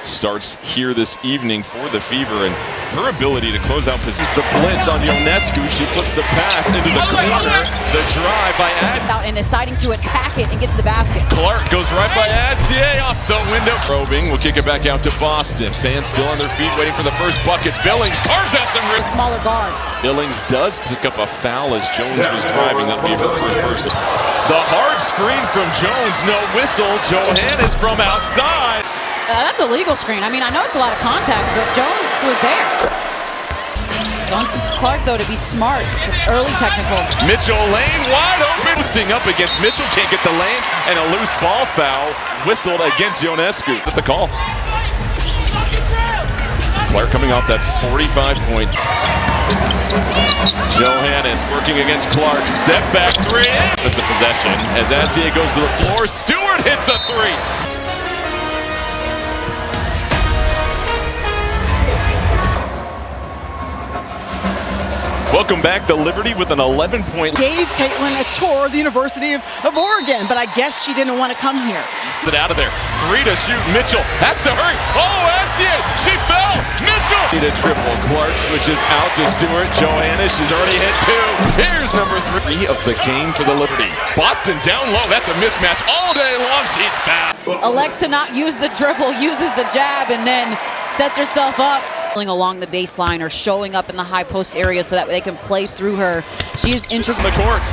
starts here this evening for the Fever, and her ability to close out positions. The blitz on Ionescu. She flips the pass into the corner. The drive by out and deciding to attack it and get to the basket. Clark goes right by Astier off the window. Probing will kick it back out to Boston. Fans still on their feet waiting for the first bucket. Billings carves out some A smaller guard. Billings does pick up a foul as Jones was driving. That'll be the first person. The hard screen from Jones. No whistle. Johannes from outside. That's a legal screen. I mean, I know it's a lot of contact, but Jones was there. On Clark, though, to be smart. It's an early technical. Mitchell lane wide open. Sting up against Mitchell. Can't get the lane. And a loose ball foul whistled against Ionescu. With the call. Clark coming off that 45-point. Johannes working against Clark. Step back three. It's a possession. As Astier goes to the floor, Stewart hits a three. Welcome back to Liberty with an 11-point. Gave Caitlin a tour of the University of Oregon, but I guess she didn't want to come here. Sit out of there. Three to shoot. Mitchell has to hurry. Oh, Astier, she fell. Mitchell. Need a triple. Clark switches out to Stewart. Johannes, she's already hit two. Here's number 3 of the game for the Liberty. Boston down low. That's a mismatch all day long. She's fouled. Elects to not use the dribble, uses the jab, and then sets herself up. Along the baseline or showing up in the high post area so that they can play through her. She is integral. The court.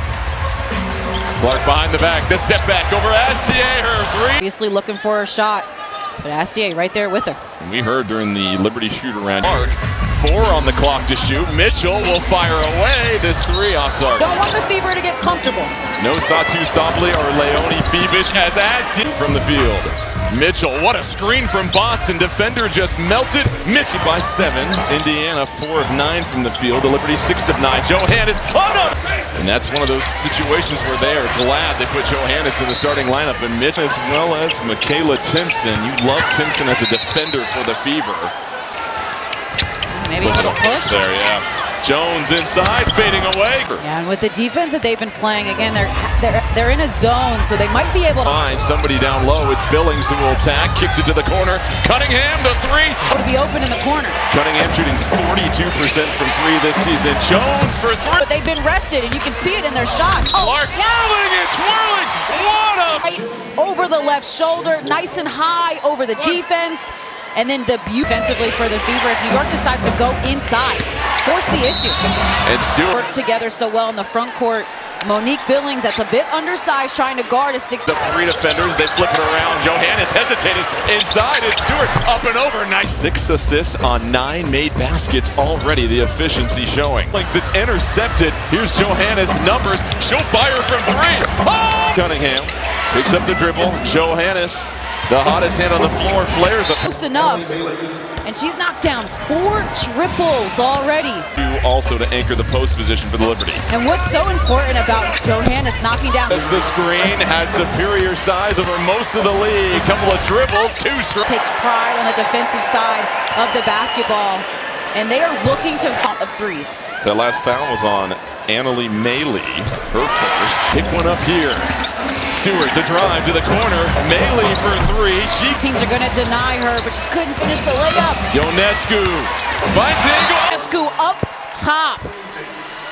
Clark behind the back. The step back over Astier. Her three. Obviously looking for her shot, but Astier right there with her. And we heard during the Liberty shoot around. Clark, 4 on the clock to shoot. Mitchell will fire away. This three off target. Don't want the Fever to get comfortable. No Satu Sabli or Leone Phoebish as Astier from the field. Mitchell, what a screen from Boston. Defender just melted. Mitchell by 7. Indiana 4 of 9 from the field. The Liberty 6 of 9. Johannes, oh no! And that's one of those situations where they are glad they put Johannes in the starting lineup. And Mitch, as well as Michaela Timpson. You love Timpson as a defender for the Fever. Maybe a little push. There, yeah. Jones inside, fading away. Yeah, and with the defense that they've been playing, again, they're in a zone, so they might be able to find somebody down low. It's Billings who will attack, kicks it to the corner. Cunningham, the three. To be open in the corner. Cunningham shooting 42% from 3 this season. Jones for 3. But they've been rested, and you can see it in their shot. Clark swirling and twirling. What a... Right over the left shoulder, nice and high over the defense. And then defensively for the Fever, if New York decides to go inside, force the issue. And Stewart work together so well in the front court. Monique Billings, that's a bit undersized, trying to guard a 6. The 3 defenders, they flip it around. Johannes hesitated. Inside is Stewart, up and over. Nice 6 assists on 9 made baskets already. The efficiency showing. It's intercepted. Here's Johannes' numbers. She'll fire from 3. Oh! Cunningham picks up the dribble. Johannes, the hottest hand on the floor, flares up. Close enough. And she's knocked down 4 triples already. Also to anchor the post position for the Liberty. And what's so important about Johannes knocking down... As the screen has superior size over most of the league. Couple of dribbles, 2 straight. Takes pride on the defensive side of the basketball. And they are looking to of 3s. That last foul was on Annalie Maley, her first. Pick one up here. Stewart, the drive to the corner. Maley for 3. Teams are going to deny her, but she couldn't finish the layup. Ionescu finds the angle. Ionescu up top.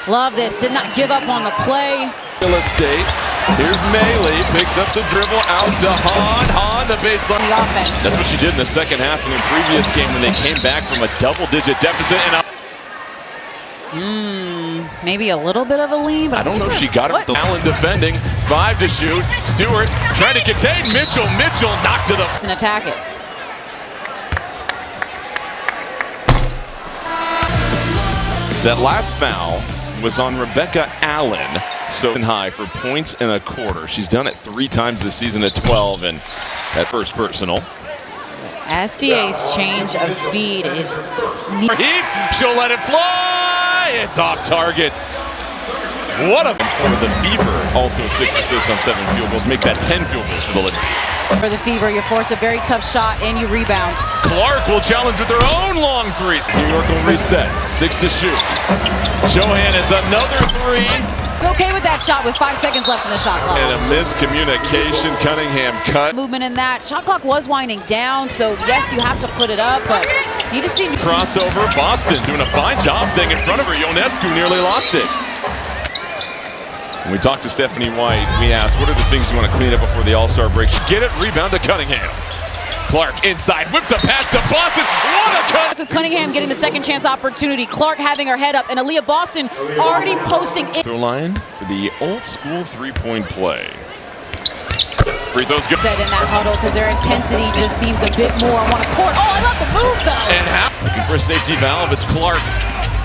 Love this. Did not give up on the play. Real estate. Here's Maley, picks up the dribble out to Hahn. The baseline. The offense. That's what she did in the second half in the previous game when they came back from a double-digit deficit. And maybe a little bit of a lead. I don't know if she got it. Allen defending. 5 to shoot. Stewart trying to contain Mitchell. Mitchell knocked to the... And attack it. That last foul was on Rebecca Allen. So high for points and a quarter. She's done it 3 times this season at 12, and that first personal. Astier's change of speed is sneaky. She'll let it fly. It's off target. What a for the Fever. Also 6 assists on 7 field goals. Make that 10 field goals for the Liberty. For the Fever, you force a very tough shot and you rebound. Clark will challenge with her own long 3. New York will reset. 6 to shoot. Johannes another 3. Okay with that shot with 5 seconds left in the shot clock. And a miscommunication. Cunningham cut. Movement in that. Shot clock was winding down, so yes, you have to put it up, but you just seem to... Crossover. Boston doing a fine job staying in front of her. Ionescu nearly lost it. When we talked to Stephanie White, we asked, what are the things you want to clean up before the All-Star break? She get it, rebound to Cunningham. Clark inside, whips a pass to Boston. What a cut! With Cunningham getting the second chance opportunity, Clark having her head up, and Aaliyah Boston already posting in. Throw line for the old school three-point play. Free throws good. Said in that huddle because their intensity just seems a bit more on a court. Oh, I love the move though. And looking for a safety valve. It's Clark.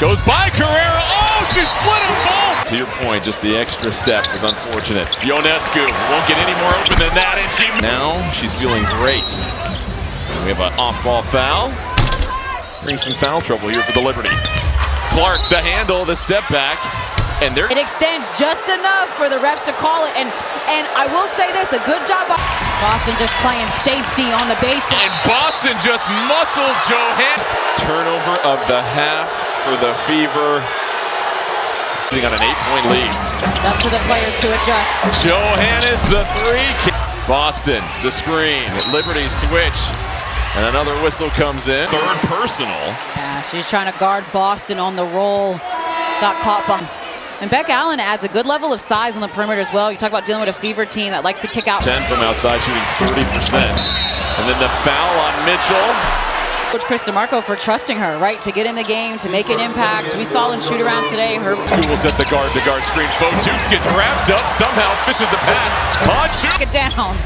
Goes by Carrera. Oh, she split them both. To your point, just the extra step was unfortunate. Ionescu won't get any more open than that, and now she's feeling great. We have an off-ball foul. Bring some foul trouble here for the Liberty. Clark, the handle, the step back, and there. It extends just enough for the refs to call it, and I will say this, a good job by Boston just playing safety on the baseline. And Boston just muscles Johann. Turnover of the half for the Fever. Sitting on an 8-point lead. It's up to the players to adjust. Johannes the three. Boston, the screen. Liberty switch. And another whistle comes in. Third personal. Yeah, she's trying to guard Boston on the roll. Got caught by. And Beck Allen adds a good level of size on the perimeter as well. You talk about dealing with a Fever team that likes to kick out. 10 from outside, shooting 30%. And then the foul on Mitchell. Coach Chris DeMarco for trusting her, right, to get in the game, to make an impact. We saw in shoot-around today. Her will set the guard-to-guard screen. Fotukes gets wrapped up, somehow fishes a pass. On shoot. Get down.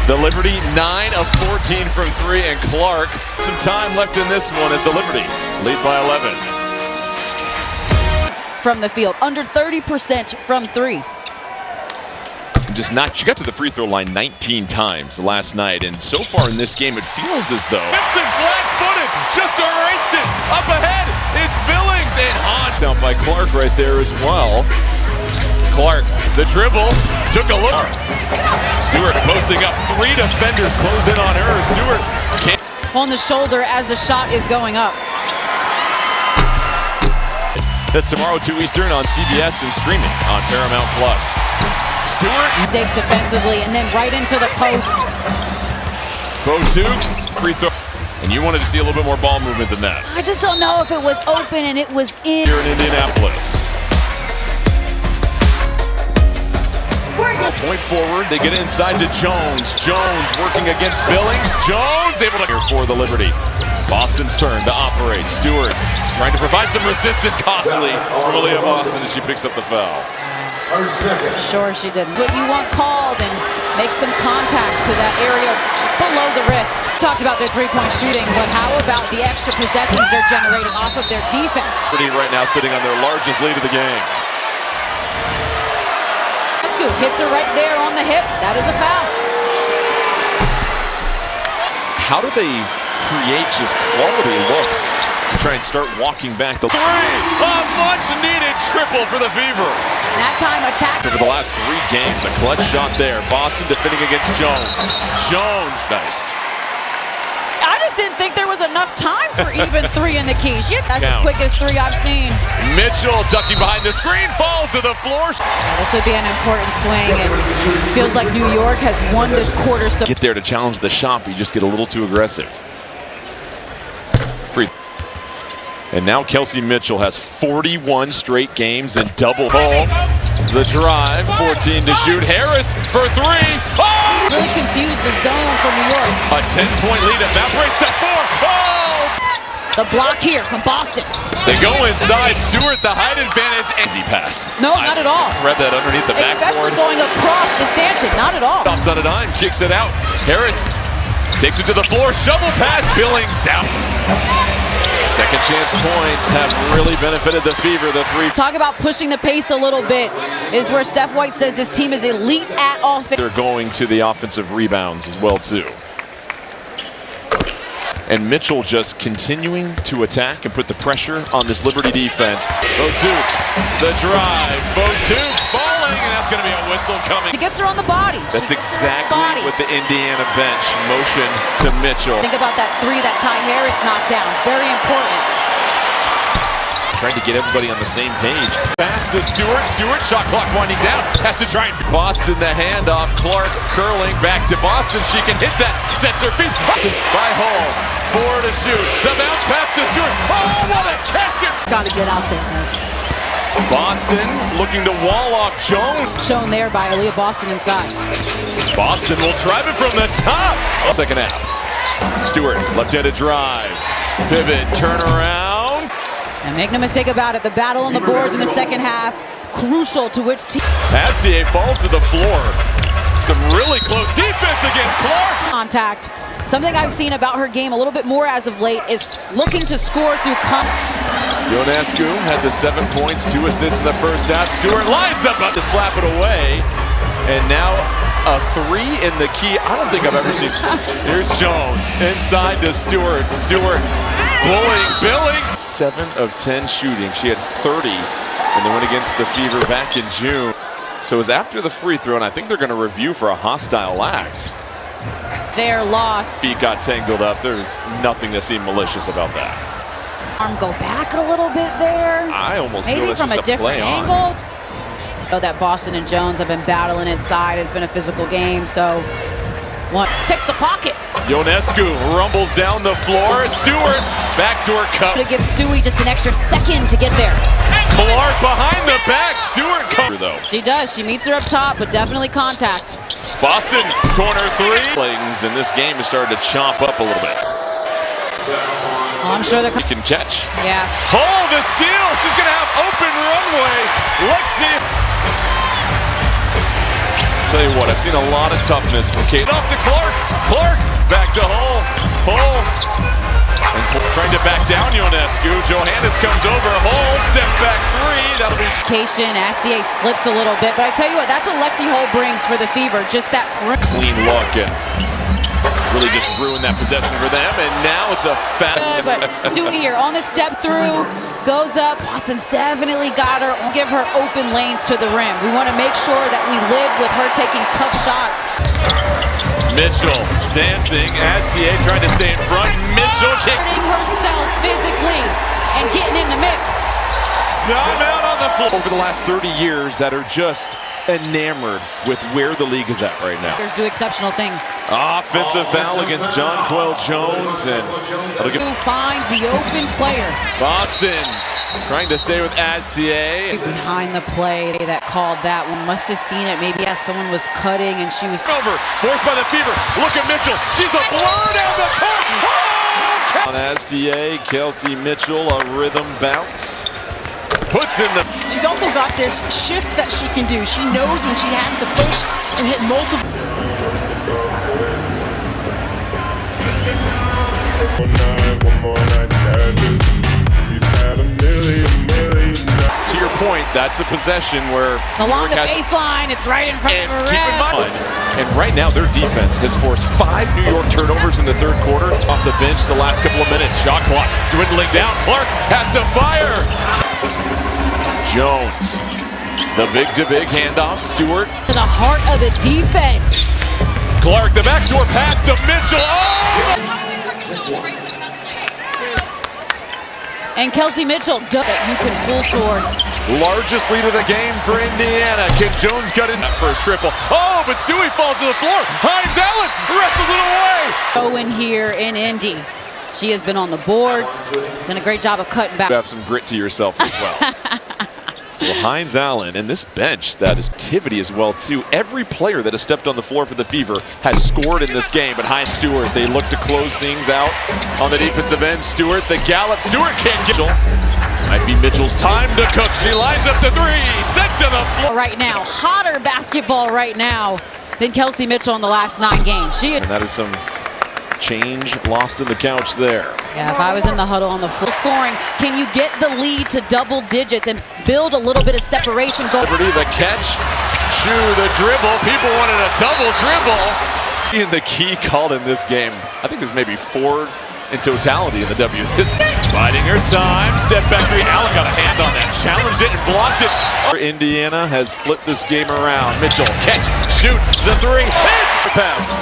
The Liberty 9 of 14 from 3, and Clark. Some time left in this one as the Liberty lead by 11. From the field, under 30% from 3. Just not, she got to the free throw line 19 times last night, and so far in this game, it feels as though Gibson flat-footed, just erased it. Up ahead, it's Billings and Hans out by Clark right there as well. Clark, the dribble, took a look. Stewart posting up, 3 defenders close in on her. Stewart can't. On the shoulder as the shot is going up. That's tomorrow 2 Eastern on CBS and streaming on Paramount Plus. Stewart mistakes defensively and then right into the post. Fotukes, free throw. And you wanted to see a little bit more ball movement than that. I just don't know if it was open and it was in. Here in Indianapolis. Point forward, they get inside to Jones. Jones working against Billings. Jones able to here for the Liberty. Boston's turn to operate. Stewart trying to provide some resistance. Costly from Aaliyah Boston as she picks up the foul. Sure she did. What you want called and make some contact to that area just below the wrist. Talked about their three-point shooting, but how about the extra possessions they're generating off of their defense? Liberty right now sitting on their largest lead of the game. Hits her right there on the hip. That is a foul. How do they create just quality looks to try and start walking back the 3? A much-needed triple for the Fever. That time attack. Over the last 3 games, a clutch shot there. Boston defending against Jones. Jones, nice. I just didn't think there was enough time for even 3 in the key. That's the quickest 3 I've seen. Mitchell ducking behind the screen, falls to the floor. Yeah, this would be an important swing. It feels like New York has won this quarter. So get there to challenge the shot, but you just get a little too aggressive. Free. And now Kelsey Mitchell has 41 straight games in double ball. The drive, 14 to shoot. Harris for 3. Oh! Really confused the zone for New York. A 10-point lead evaporates to 4. Oh! The block here from Boston. They go inside. Stewart, the height advantage. Easy pass. No, not at all. Thread that underneath the backboard. Especially going across the stanchion. Not at all. Stops on a dime, kicks it out. Harris takes it to the floor. Shovel pass. Billings down. Second chance points have really benefited the Fever. The 3. Talk about pushing the pace a little bit is where Steph White says this team is elite at offense. They're going to the offensive rebounds as well too. And Mitchell just continuing to attack and put the pressure on this Liberty defense. Fotukes, the drive. Fotukes falling, and that's going to be a whistle coming. He gets her on the body. That's exactly what the Indiana bench motion to Mitchell. Think about that 3 that Ty Harris knocked down. Very important. trying to get everybody on the same page. Pass to Stewart. Stewart, shot clock winding down. Has to try and Boston the handoff. Clark curling back to Boston. She can hit that. Sets her feet. By Hall. 4 to shoot. The bounce pass to Stewart. Oh, what a catch! Got to get out there, guys. Boston looking to wall off Jones. Shown there by Aaliyah Boston inside. Boston will drive it from the top. Second half. Stewart, left-handed drive. Pivot, turn around. And make no mistake about it, the battle on the boards in the second half, crucial to which team. Astier falls to the floor. Some really close defense against Clark. Contact. Something I've seen about her game a little bit more as of late is looking to score through Ionescu had the 7 points, 2 assists in the first half. Stewart lines up to slap it away. And now a 3 in the key. I don't think I've ever seen. Here's Jones inside to Stewart. Stewart bullying Billings. 7 of 10 shooting. She had 30 in the win against the Fever back in June. So it's after the free throw, and I think they're going to review for a hostile act. They're lost. Feet got tangled up. There's nothing that seemed malicious about that. Arm go back a little bit there. I almost maybe feel it's from just a different play on. angle. Oh, that Boston and Jones have been battling inside. It's been a physical game, so one picks the pocket. Ionescu rumbles down the floor. Stewart, backdoor cut. To give Stewie just an extra second to get there. Clark behind the back. Stewart cover though. She does. She meets her up top, but definitely contact. Boston, corner 3. Things in this game has started to chomp up a little bit. Oh, I'm sure they're You can catch. Yes. Oh, the steal. She's going to have open runway. Let's see. Tell you what, I've seen a lot of toughness from Kate. Off to Clark. Clark back to Hull. Hull. And trying to back down Ionescu. Johannes comes over. Hull, step back 3. That'll be. Astier slips a little bit, but I tell you what, that's what Lexi Hull brings for the Fever. Just that clean look and really just ruined that possession for them. And now it's a fat. But Stewie here on the step through, goes up. Boston's definitely got her. We'll give her open lanes to the rim. We want to make sure that we live with her taking tough shots. Mitchell dancing. Astier trying to stay in front. Mitchell kicking herself physically and getting in the mix. Timeout on the floor. Over the last 30 years that are just enamored with where the league is at right now. Do exceptional things. Offensive foul against Jonquel Jones, and who finds the open player. Boston trying to stay with Astier. Behind the play that called that one. Must have seen it maybe as someone was cutting and she was over. Forced by the Fever. Look at Mitchell. She's a blur down the court. Oh! On Astier, Kelsey Mitchell, a rhythm bounce. Puts in the. She's also got this shift that she can do. She knows when she has to push and hit multiple. To your point, that's a possession where along the baseline, it's right in front of her. Keep in mind, and right now their defense has forced 5 New York turnovers in the third quarter. Off the bench the last couple of minutes. Shot clock dwindling down. Clark has to fire. Jones, the big-to-big handoff. Stewart. To the heart of the defense. Clark, the backdoor pass to Mitchell. Oh! And Kelsey Mitchell, that you can pull towards. Largest lead of the game for Indiana. Can Jones cut in that first triple? Oh, but Stewie falls to the floor. Hines Allen wrestles it away. Owen here in Indy. She has been on the boards, done a great job of cutting back. You have some grit to yourself as well. So Hines Allen and this bench that is activity as well too. Every player that has stepped on the floor for the Fever has scored in this game. But Hines Stewart, they look to close things out on the defensive end. Stewart, the gallop. Stewart can't get. Might be Mitchell's time to cook. She lines up the 3, sent to the floor. Right now, hotter basketball right now than Kelsey Mitchell in the last 9 games. And that is some change lost in the couch there. Yeah, if I was in the huddle on the floor scoring, can you get the lead to double digits and build a little bit of separation? Liberty, the catch, Shu, the dribble. People wanted a double dribble. In the key called in this game, I think there's maybe 4 in totality in the W. This biding her time. Step back 3. Allen got a hand on that. Challenged it and blocked it. Indiana has flipped this game around. Mitchell, catch, shoot, the 3. It's the pass.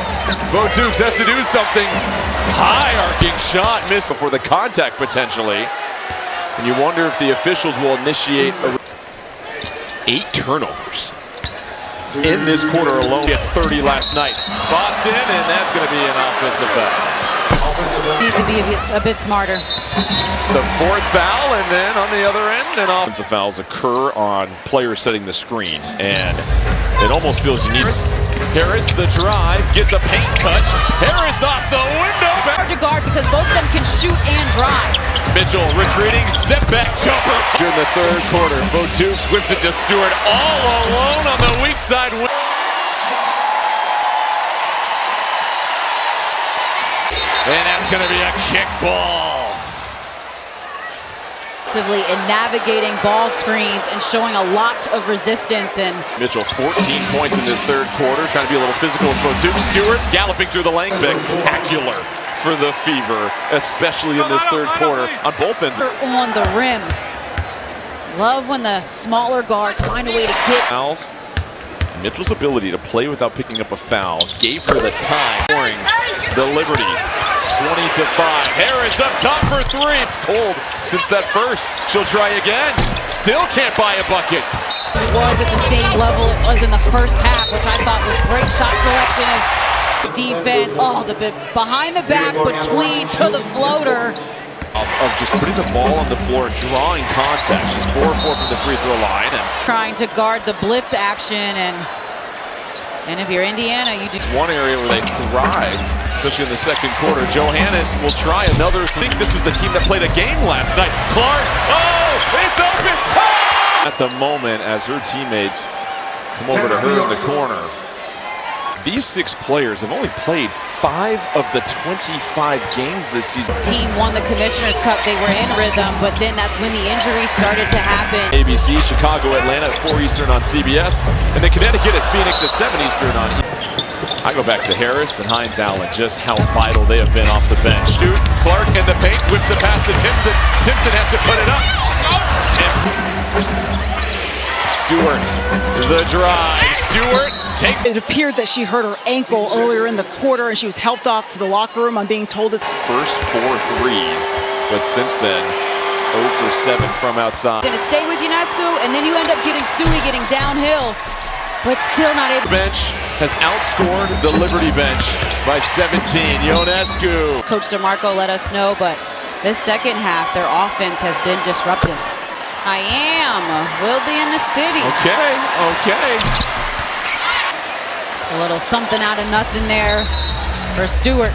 Votukes has to do something. High arcing shot. Miss before the contact potentially. And you wonder if the officials will initiate 8 turnovers in this quarter alone. He had 30 last night. Boston, and that's going to be an offensive foul. Needs to be a bit smarter. The 4th foul, and then on the other end, and offensive fouls occur on players setting the screen, and it almost feels unique. Harris, the drive, gets a paint touch. Harris off the window. Hard to guard because both of them can shoot and drive. Mitchell retreating, step back jumper. During the 3rd quarter, Frontcourt whips it to Stewart all alone on the weak side. And that's going to be a kick ball. In navigating ball screens and showing a lot of resistance. And Mitchell 14 points in this 3rd quarter, trying to be a little physical with Frontcourt. Stewart galloping through the lane. Spectacular for the Fever, especially in this 3rd quarter on both ends. On the rim. Love when the smaller guards find a way to get fouls. Mitchell's ability to play without picking up a foul gave her the time. Scoring the Liberty 20-5. Harris up top for 3. It's cold since that first. She'll try again. Still can't buy a bucket. It was at the same level it was in the first half, which I thought was great shot selection as defense. Oh, the bit behind the back, between to the floater. Of just putting the ball on the floor and drawing contact. She's 4-4 from the free throw line. And trying to guard the blitz action, and if you're Indiana, you do. It's one area where they thrived, especially in the 2nd quarter. Johannes will try another. I think this was the team that played a game last night. Clark, oh, it's open! Oh! At the moment, as her teammates come over to her in the corner. These 6 players have only played 5 of the 25 games this season. This team won the Commissioner's Cup. They were in rhythm, but then that's when the injuries started to happen. ABC, Chicago, Atlanta at 4 Eastern on CBS, and then Connecticut at Phoenix at 7 Eastern on I go back to Harris and Hines Allen, just how vital they have been off the bench. Shoot, Clark in the paint, whips it past to Timpson. Timpson has to put it up. Timpson. Stewart, the drive. Stewart takes. It appeared that she hurt her ankle earlier in the quarter, and she was helped off to the locker room. I'm being told it's first 4 threes, but since then, 0 for 7 from outside. Going to stay with UNESCO, and then you end up getting Stewie getting downhill, but still not able. The bench has outscored the Liberty bench by 17. Ionescu. Coach DeMarco let us know, but this 2nd half, their offense has been disrupted. I am. We'll be in the city. Okay. A little something out of nothing there for Stewart.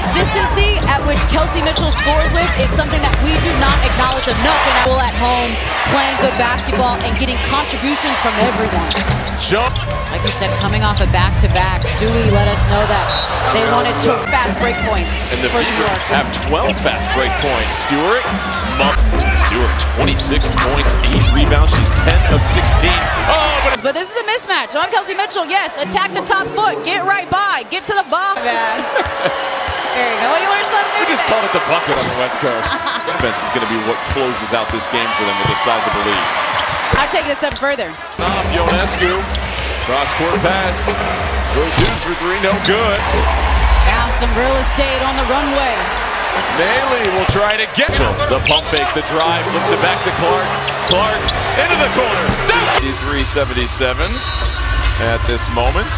Consistency at which Kelsey Mitchell scores with is something that we do not acknowledge enough. And we're at home playing good basketball and getting contributions from everyone. Jump. Like you said, coming off a back-to-back, Stewie let us know that they wanted 2 fast break points. And the for Fever New York. have 12 fast break points. Stewart, 26 points, 8 rebounds. She's 10 of 16. Oh, but this is a mismatch. I'm Kelsey Mitchell. Yes, attack the top foot. Get right by. Get to the ball. Bad. There you go. You learned something. We just called it the bucket on the West Coast. Defense is going to be what closes out this game for them with a sizable lead. I'd take it a step further. Off Ionescu. Cross-court pass. Frontcourt for 3, no good. Found some real estate on the runway. Bailey will try to get the pump fake, the drive, flips it back to Clark. Clark into the corner. Stop! 83-77 at this moment.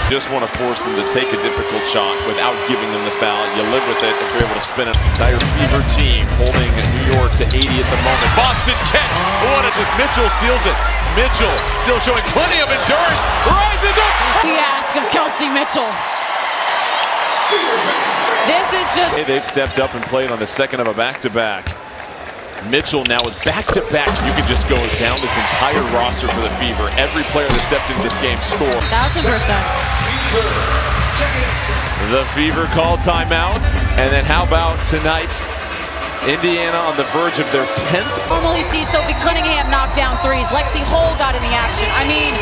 Just want to force them to take a difficult shot without giving them the foul. You live with it if they're able to spin it. This entire Fever team holding New York to 80 at the moment. Boston catch. What is this? Mitchell steals it. Mitchell still showing plenty of endurance. Rises up. We ask of Kelsey Mitchell. This is just. They've stepped up and played on the 2nd of a back-to-back. Mitchell now with back-to-back. You can just go down this entire roster for the Fever. Every player that stepped into this game scored. 1,000%. The Fever call timeout. And then how about tonight? Indiana on the verge of their 10th. Normally see Sophie Cunningham knock down 3s. Lexi Hull got in the action. I mean,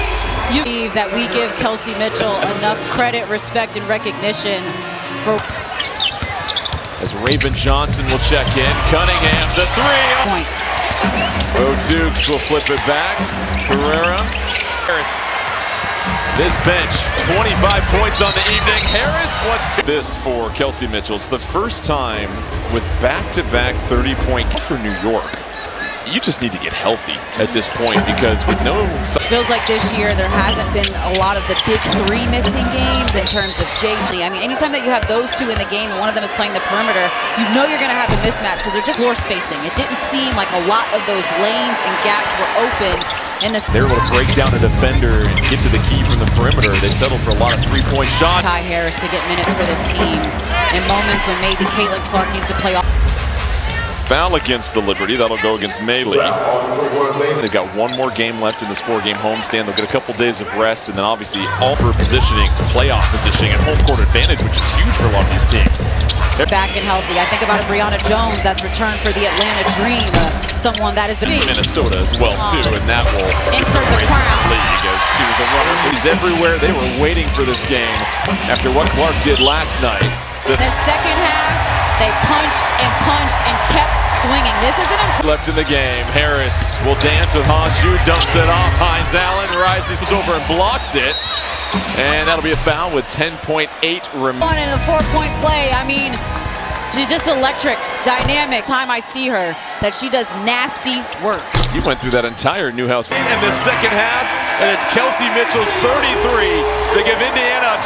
you believe that we give Kelsey Mitchell enough credit, respect, and recognition for. As Raven Johnson will check in. Cunningham, the 3. Point. Frontcourt will flip it back. Carrera. Harris. This bench, 25 points on the evening. Harris wants to. This for Kelsey Mitchell. It's the first time with back-to-back 30-point for New York. You just need to get healthy at this point because with no... Feels like this year there hasn't been a lot of the big three missing games in terms of JG. I mean, anytime that you have those two in the game and one of them is playing the perimeter, you know you're going to have a mismatch because they're just floor spacing. It didn't seem like a lot of those lanes and gaps were open. They're able to break down a defender and get to the key from the perimeter. They settled for a lot of three-point shots. Ty Harris to get minutes for this team in moments when maybe Caitlin Clark needs to play off. Foul against the Liberty. That'll go against Melee. They've got one more game left in this 4-game homestand. They'll get a couple days of rest, and then obviously all for positioning, playoff positioning, and home court advantage, which is huge for a lot of these teams. Back and healthy. I think about Brianna Jones. That's returned for the Atlanta Dream. Someone that has been Minnesota as well too, and that will insert the crown. League as she was a runner. He's everywhere. They were waiting for this game after what Clark did last night. The second half, they punched and kept swinging. This is an left in the game. Harris will dance with Honshu, dumps it off. Hines Allen rises over and blocks it. And that'll be a foul with 10.8 remaining. In the 4-point play, I mean, she's just electric, dynamic. Time I see her, that she does nasty work. You went through that entire Newhouse in the second half, and it's Kelsey Mitchell's 33 to give Indiana